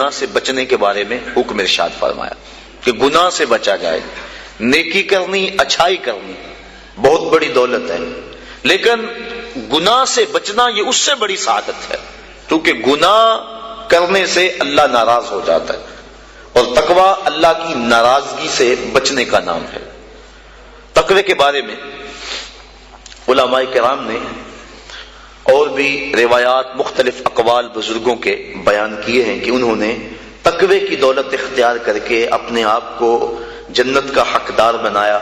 گناہ سے بچنے کے بارے میں حکم ارشاد فرمایا کہ گناہ سے بچا جائے. نیکی کرنی، اچھائی کرنی بہت بڑی دولت ہے، لیکن گناہ سے بچنا یہ اس سے بڑی سعادت ہے، کیونکہ گناہ کرنے سے اللہ ناراض ہو جاتا ہے، اور تقوی اللہ کی ناراضگی سے بچنے کا نام ہے. تقوی کے بارے میں علماء کرام نے اور بھی روایات، مختلف اقوال بزرگوں کے بیان کیے ہیں کہ انہوں نے تقوی کی دولت اختیار کر کے اپنے آپ کو جنت کا حقدار بنایا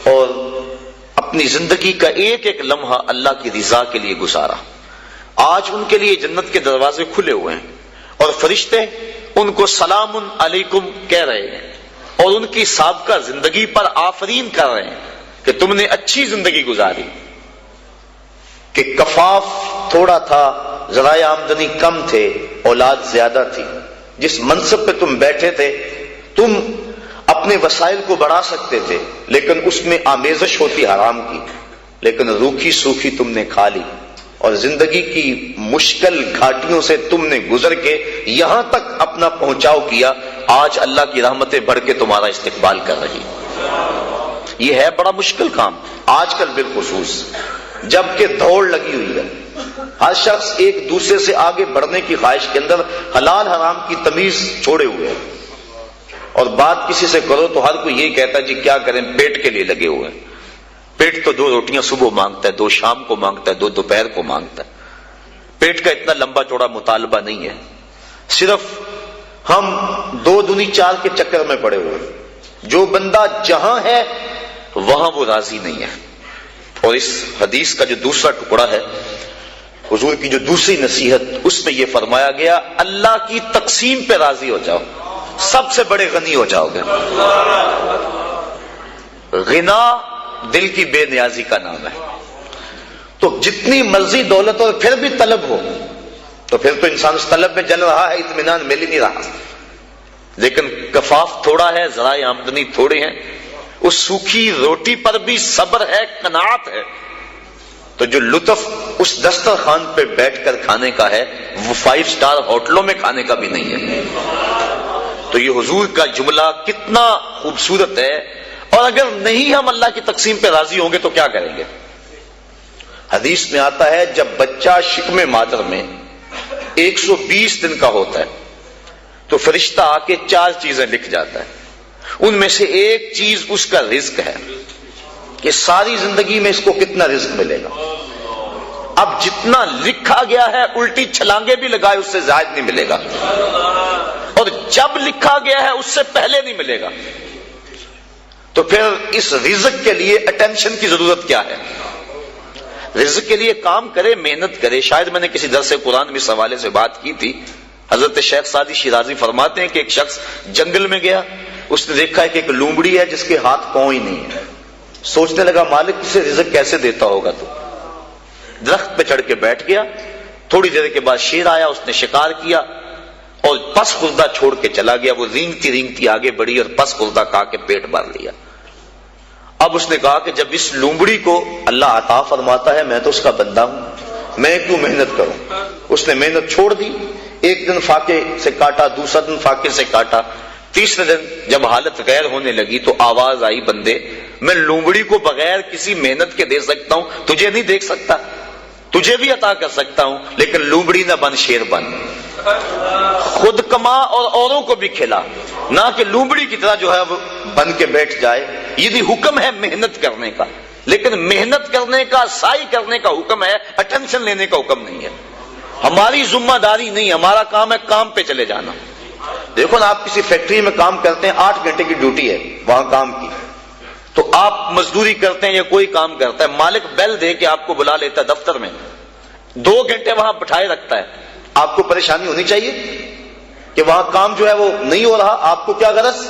اور اپنی زندگی کا ایک ایک لمحہ اللہ کی رضا کے لیے گزارا. آج ان کے لیے جنت کے دروازے کھلے ہوئے ہیں اور فرشتے ان کو سلام علیکم کہہ رہے ہیں اور ان کی سابقہ زندگی پر آفرین کر رہے ہیں کہ تم نے اچھی زندگی گزاری، کہ کفاف تھوڑا تھا، ذرائع آمدنی کم تھے، اولاد زیادہ تھی. جس منصب پہ تم بیٹھے تھے تم اپنے وسائل کو بڑھا سکتے تھے، لیکن اس میں آمیزش ہوتی حرام کی، لیکن روکھی سوکھی تم نے کھا لی اور زندگی کی مشکل گھاٹیوں سے تم نے گزر کے یہاں تک اپنا پہنچاؤ کیا. آج اللہ کی رحمتیں بڑھ کے تمہارا استقبال کر رہی. یہ ہے بڑا مشکل کام آج کل بالخصوص، جبکہ دوڑ لگی ہوئی ہے. ہر شخص ایک دوسرے سے آگے بڑھنے کی خواہش کے اندر حلال حرام کی تمیز چھوڑے ہوئے ہیں، اور بات کسی سے کرو تو ہر کوئی یہی کہتا ہے جی کیا کریں، پیٹ کے لیے لگے ہوئے ہیں. پیٹ تو 2 روٹیاں صبح مانگتا ہے، 2 شام کو مانگتا ہے، 2 دوپہر کو مانگتا ہے. پیٹ کا اتنا لمبا چوڑا مطالبہ نہیں ہے، صرف ہم 2 دنی 4 کے چکر میں پڑے ہوئے ہیں. جو بندہ جہاں ہے وہاں وہ راضی نہیں ہے. اور اس حدیث کا جو دوسرا ٹکڑا ہے، حضور کی جو دوسری نصیحت، اس میں یہ فرمایا گیا اللہ کی تقسیم پہ راضی ہو جاؤ، سب سے بڑے غنی ہو جاؤ گے. غنا دل کی بے نیازی کا نام ہے. تو جتنی مرضی دولت اور پھر بھی طلب ہو تو پھر تو انسان اس طلب میں جل رہا ہے، اطمینان مل ہی نہیں رہا. لیکن کفاف تھوڑا ہے، ذرائع آمدنی تھوڑے ہیں، اس سوکھی روٹی پر بھی صبر ہے، قناعت ہے، تو جو لطف اس دسترخوان پہ بیٹھ کر کھانے کا ہے وہ 5 سٹار ہوٹلوں میں کھانے کا بھی نہیں ہے. تو یہ حضور کا جملہ کتنا خوبصورت ہے. اور اگر نہیں ہم اللہ کی تقسیم پہ راضی ہوں گے تو کیا کریں گے؟ حدیث میں آتا ہے جب بچہ شکم مادر میں 120 دن کا ہوتا ہے تو فرشتہ آ کے 4 چیزیں لکھ جاتا ہے. ان میں سے ایک چیز اس کا رزق ہے کہ ساری زندگی میں اس کو کتنا رزق ملے گا. اب جتنا لکھا گیا ہے الٹی چھلانگے بھی لگائے اس سے زائد نہیں ملے گا، اور جب لکھا گیا ہے اس سے پہلے نہیں ملے گا. تو پھر اس رزق کے لیے اٹینشن کی ضرورت کیا ہے؟ رزق کے لیے کام کرے، محنت کرے. شاید میں نے کسی درس قرآن میں اس حوالے سے بات کی تھی. حضرت شیخ سعدی شیرازی فرماتے ہیں کہ ایک شخص جنگل میں گیا، اس نے دیکھا ہے کہ ایک لومڑی ہے جس کے ہاتھ پاؤں ہی نہیں ہے. سوچنے لگا مالک اسے رزق کیسے دیتا ہوگا. تو درخت پہ چڑھ کے بیٹھ گیا. تھوڑی دیر کے بعد شیر آیا، اس نے شکار کیا اور پس خوردہ چھوڑ کے چلا گیا. وہ رینگتی رینگتی آگے بڑھی اور پس خوردہ کھا کے پیٹ بھر لیا. اب اس نے کہا کہ جب اس لومڑی کو اللہ عطا فرماتا ہے، میں تو اس کا بندہ ہوں، میں کیوں محنت کروں. اس نے محنت چھوڑ دی. ایک دن فاقے سے کاٹا، دوسرا دن فاقے سے کاٹا، تیسرے دن جب حالت غیر ہونے لگی تو آواز آئی بندے میں لومڑی کو بغیر کسی محنت کے دے سکتا ہوں، تجھے نہیں دیکھ سکتا، تجھے بھی عطا کر سکتا ہوں، لیکن لومڑی نہ بن، شیر بن. خود کما اور اوروں کو بھی کھلا، نہ کہ لومڑی کی طرح جو ہے وہ بن کے بیٹھ جائے. یہ بھی حکم ہے محنت کرنے کا، لیکن محنت کرنے کا، سعی کرنے کا حکم ہے، اٹینشن لینے کا حکم نہیں ہے. ہماری ذمہ داری نہیں، ہمارا کام ہے کام پہ چلے جانا. دیکھو نا، آپ کسی فیکٹری میں کام کرتے ہیں، 8 گھنٹے کی ڈیوٹی ہے وہاں کام کی، تو آپ مزدوری کرتے ہیں یا کوئی کام کرتا ہے، مالک بیل دے کے آپ کو بلا لیتا ہے دفتر میں، 2 گھنٹے وہاں بٹھائے رکھتا ہے. آپ کو پریشانی ہونی چاہیے کہ وہاں کام جو ہے وہ نہیں ہو رہا. آپ کو کیا غرض؟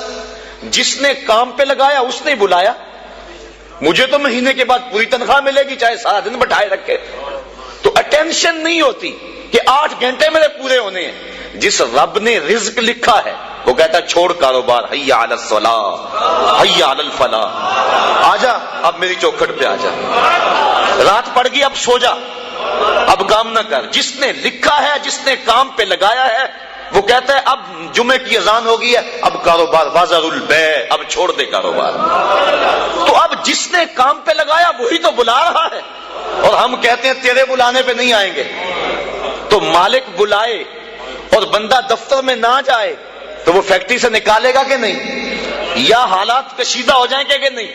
جس نے کام پہ لگایا اس نے بلایا. مجھے تو مہینے کے بعد پوری تنخواہ ملے گی چاہے سارا دن بٹھائے رکھے. تو اٹینشن نہیں ہوتی کہ 8 گھنٹے میرے پورے ہونے ہیں. جس رب نے رزق لکھا ہے وہ کہتا ہے چھوڑ کاروبار، حی علی الصلاۃ، حی علی الفلاح، آجا اب میری چوکھٹ پہ آجا، رات پڑ گئی اب سو جا، اب کام نہ کر. جس نے لکھا ہے، جس نے کام پہ لگایا ہے وہ کہتا ہے اب جمعے کی اذان ہو گئی ہے، اب کاروبار وازر البیع، اب چھوڑ دے کاروبار۔ تو اب جس نے کام پہ لگایا وہی تو بلا رہا ہے، اور ہم کہتے ہیں تیرے بلانے پہ نہیں آئیں گے۔ تو مالک بلائے اور بندہ دفتر میں نہ جائے تو وہ فیکٹری سے نکالے گا کہ نہیں؟ یا حالات کشیدہ ہو جائیں گے کہ نہیں؟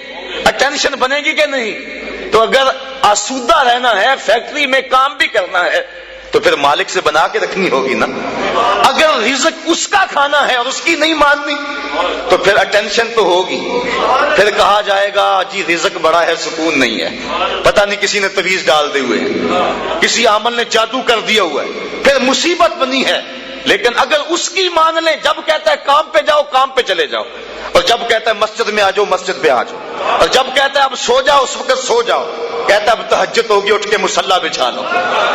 اٹینشن بنے گی کہ نہیں؟ تو اگر آسودہ رہنا ہے، فیکٹری میں کام بھی کرنا ہے، تو پھر مالک سے بنا کے رکھنی ہوگی نا۔ اگر رزق اس کا کھانا ہے اور اس کی نہیں ماننی تو پھر اٹینشن تو ہوگی۔ پھر کہا جائے گا جی رزق بڑا ہے سکون نہیں ہے، پتہ نہیں کسی نے تویز ڈال دے ہوئے ہیں، کسی عامل نے جادو کر دیا ہوا ہے، پھر مصیبت بنی ہے۔ لیکن اگر اس کی مان لیں، جب کہتا ہے کام پہ جاؤ کام پہ چلے جاؤ، اور جب کہتا ہے مسجد میں آ جاؤ مسجد پہ آ جاؤ، اور جب کہتا ہے اب سو جاؤ اس وقت سو جاؤ، کہتا ہے اب تہجد ہوگی اٹھ کے مصلی بچھا لو،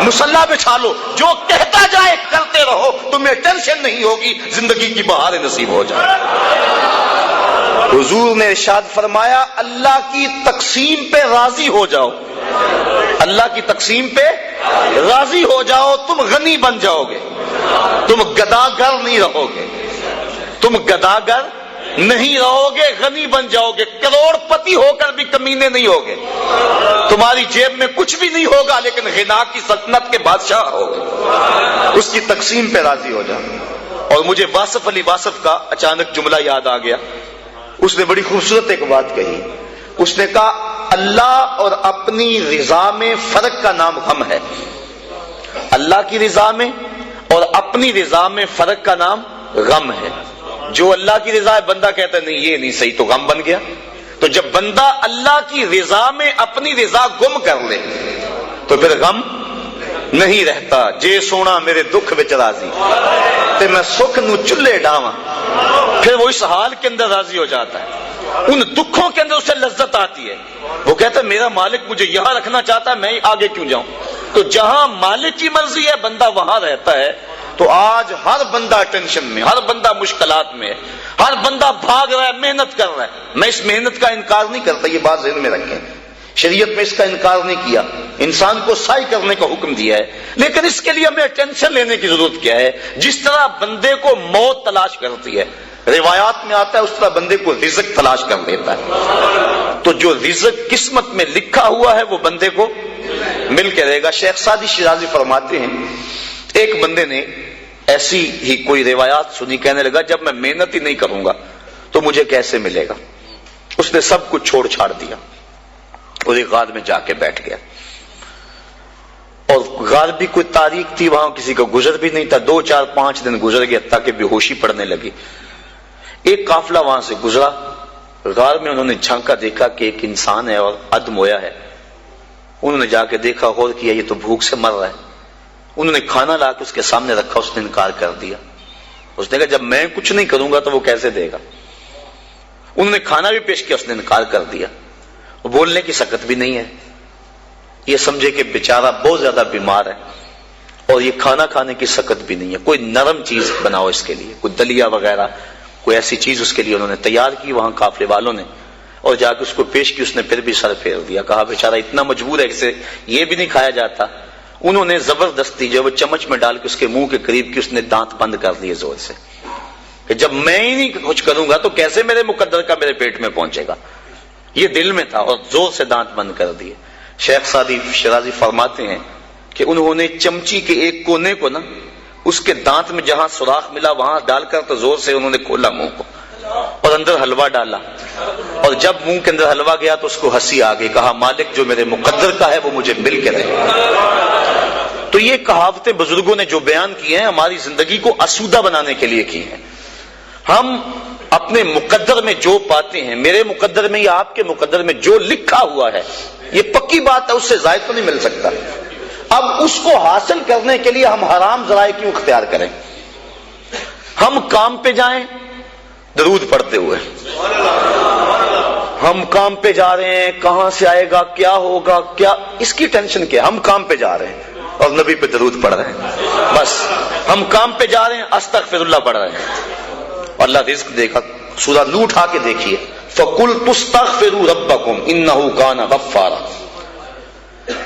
مصلی بچھا لو، جو کہتا جائے کرتے رہو، تمہیں ٹینشن نہیں ہوگی، زندگی کی بہار نصیب ہو جائے۔ حضور نے ارشاد فرمایا اللہ کی تقسیم پہ راضی ہو جاؤ، اللہ کی تقسیم پہ راضی ہو جاؤ، تم غنی بن جاؤ گے، تم گداگر نہیں رہو گے، تم گداگر نہیں رہو گے، غنی بن جاؤ گے، کروڑ پتی ہو کر بھی کمینے نہیں ہوگے، تمہاری جیب میں کچھ بھی نہیں ہوگا لیکن غنا کی سلطنت کے بادشاہ ہوگے۔ اس کی تقسیم پہ راضی ہو جاؤ۔ اور مجھے واصف علی واصف کا اچانک جملہ یاد آ گیا، اس نے بڑی خوبصورت ایک بات کہی، اس نے کہا اللہ اور اپنی رضا میں فرق کا نام غم ہے، اللہ کی رضا میں اور اپنی رضا میں فرق کا نام غم ہے۔ جو اللہ کی رضا ہے بندہ کہتا ہے نہیں یہ نہیں صحیح، تو غم بن گیا۔ تو جب بندہ اللہ کی رضا میں اپنی رضا گم کر لے تو پھر غم نہیں رہتا۔ جے سونا میرے دکھ وچ راضی تے میں سکھ نو چلے ڈاواں، پھر وہ اس حال کے اندر راضی ہو جاتا ہے، ان دکھوں کے اندر اسے لذت آتی ہے۔ وہ کہتا ہے میرا مالک مجھے یہاں رکھنا چاہتا ہے، میں آگے کیوں جاؤں؟ تو جہاں مالک کی مرضی ہے بندہ وہاں رہتا ہے۔ تو آج ہر بندہ ٹینشن میں، ہر بندہ مشکلات میں، ہر بندہ بھاگ رہا ہے، محنت کر رہا ہے۔ میں اس محنت کا انکار نہیں کرتا، یہ بات ذہن میں رکھیں، شریعت میں اس کا انکار نہیں کیا، انسان کو سعی کرنے کا حکم دیا ہے، لیکن اس کے لیے ہمیں ٹینشن لینے کی ضرورت کیا ہے؟ جس طرح بندے کو موت تلاش کرتی ہے، روایات میں آتا ہے اس طرح بندے کو رزق تلاش کر دیتا ہے۔ تو جو رزق قسمت میں لکھا ہوا ہے وہ بندے کو مل کے رہے گا۔ شیخ سعدی شیرازی فرماتے ہیں ایک بندے نے ایسی ہی کوئی روایات سنی، کہنے لگا جب میں محنت ہی نہیں کروں گا تو مجھے کیسے ملے گا؟ اس نے سب کچھ چھوڑ چھاڑ دیا اور ایک غار میں جا کے بیٹھ گیا، اور غار بھی کوئی تاریخ تھی، وہاں کسی کا گزر بھی نہیں تھا۔ 2 4 5 دن گزر گیا تاکہ بے ہوشی پڑنے لگی۔ ایک قافلہ وہاں سے گزرا، غار میں انہوں نے جھانکا، دیکھا کہ ایک انسان ہے اور ادم ہویا ہے۔ انہوں نے جا کے دیکھا، غور کیا، یہ تو بھوک سے مر رہا ہے۔ انہوں نے کھانا لا کے اس کے سامنے رکھا، اس نے انکار کر دیا۔ اس نے کہا جب میں کچھ نہیں کروں گا تو وہ کیسے دے گا؟ انہوں نے کھانا بھی پیش کیا، اس نے انکار کر دیا۔ بولنے کی سکت بھی نہیں ہے، یہ سمجھے کہ بیچارہ بہت زیادہ بیمار ہے، اور یہ کھانا کھانے کی سکت بھی نہیں ہے، کوئی نرم چیز بناؤ اس کے لیے، کوئی دلیا وغیرہ، کوئی ایسی چیز اس کے لیے انہوں نے تیار کی وہاں قافلے والوں نے، اور جا کے اس کو پیش کی۔ اس نے پھر بھی سر پھیر دیا، کہا بیچارہ اتنا مجبور ہے، اسے یہ بھی نہیں کھایا جاتا۔ انہوں نے زبردستی جو وہ چمچ میں ڈال کے اس کے منہ کے قریب کی، اس نے دانت بند کر لیے زور سے، کہ جب میں ہی نہیں کچھ کروں گا تو کیسے میرے مقدر کا میرے پیٹ میں پہنچے گا؟ یہ دل میں تھا، اور زور سے دانت بند کر دیے۔ شیخ سعدی شیرازی فرماتے ہیں کہ انہوں نے چمچی کے ایک کونے کو نا اس کے دانت میں جہاں سوراخ ملا وہاں ڈال کر تو زور سے انہوں نے کھولا منہ کو، اور اندر حلوہ ڈالا، اور جب منہ کے اندر حلوہ گیا تو اس کو ہنسی آ گئی، کہا مالک جو میرے مقدر کا ہے وہ مجھے مل کے رہے۔ تو یہ کہاوتیں بزرگوں نے جو بیان کی ہیں ہماری زندگی کو آسودہ بنانے کے لیے کی ہیں۔ ہم اپنے مقدر میں جو پاتے ہیں، میرے مقدر میں یا آپ کے مقدر میں جو لکھا ہوا ہے، یہ پکی بات ہے، اس سے زائد تو نہیں مل سکتا۔ اب اس کو حاصل کرنے کے لیے ہم حرام ذرائع کیوں اختیار کریں؟ ہم کام پہ جائیں درود پڑھتے ہوئے، ہم کام پہ جا رہے ہیں، کہاں سے آئے گا، کیا ہوگا، کیا اس کی ٹینشن کیا؟ ہم کام پہ جا رہے ہیں اور نبی پہ درود پڑھ رہے ہیں، بس ہم کام پہ جا رہے ہیں استغفر اللہ پڑھ رہے ہیں، اللہ رزق دے گا۔ سورہ نوح اٹھا کے دیکھیے، فَقُلْتُ اسْتَغْفِرُوا رَبَّكُمْ إِنَّهُ كَانَ غَفَّارًا،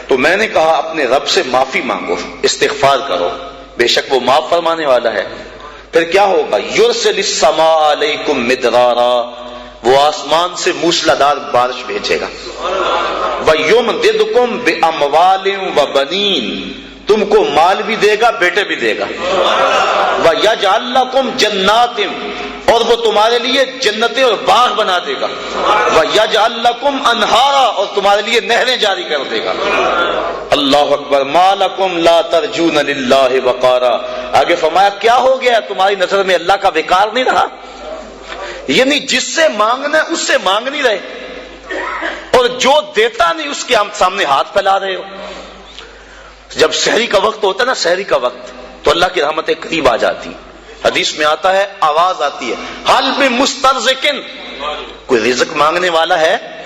تو میں نے کہا اپنے رب سے معافی مانگو، استغفار کرو، بے شک وہ معاف فرمانے والا ہے۔ پھر کیا ہوگا؟ یرسل السماء علیکم مدرارا، وہ آسمان سے موسلادھار بارش بھیجے گا. وَيُمْدِدْكُمْ بِأَمْوَالٍ وَبَنِينَ، تم کو مال بھی دے گا، بیٹے بھی دے گا. وَيَجْعَلْ لَكُمْ جَنَّاتٍ، اور وہ تمہارے لیے جنتیں اور باغ بنا دے گا. وَيَجْعَلْ لَكُمْ أَنْهَارًا، اور تمہارے لیے نہریں جاری کر دے گا. اللہ اکبر. مَا لَكُمْ لَا تَرْجُونَ لِلَّهِ وَقَارًا، آگے فرمایا کیا ہو گیا تمہاری نظر میں اللہ کا وقار نہیں رہا؟ یعنی جس سے مانگنا ہے اس سے مانگ نہیں رہے، اور جو دیتا نہیں اس کے سامنے ہاتھ پھیلا رہے ہو. جب سحری کا وقت ہوتا ہے نا، سحری کا وقت، تو اللہ کی رحمتیں قریب آ جاتی. حدیث میں آتا ہے، آواز آتی ہے، حل بمسترزقن، کوئی رزق مانگنے والا ہے؟